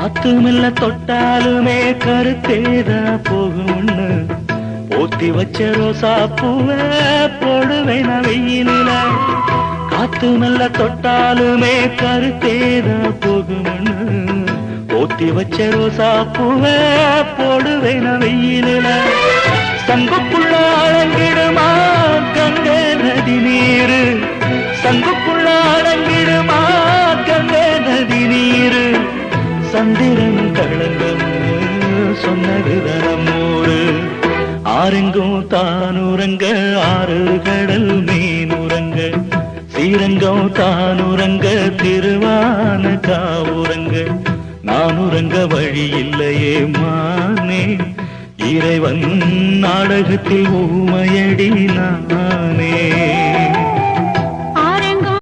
காத்து மெல்ல தொட்டாலுமே கருத்தேதா போகும்னு போத்தி வச்ச ரோசா பூவ போடுவேன் வெயிலில. காத்து மெல்ல தொட்டாலுமே கருத்தேதா போகும்னு போத்தி வச்ச ரோசா பூவ போடுவேன் வெயிலில. சங்குக்குள்ள அடங்கிடுமா கங்கை நதி நீரு, சங்குக்குள்ள அடங்கிடுமா கங்கை நதி நீரு. சந்திரன் களங்கம் சொன்னது தனமூரு. ஆரெங்கும் தானுரங்க ஆறு கடல் மீனுரங்க, ஸ்ரீரங்கம் தானுரங்க திருவான காவுரங்க. நானுரங்க வழி இல்லையே மானே, இறைவன் நாடகத்தில் ஊமையடி நானே.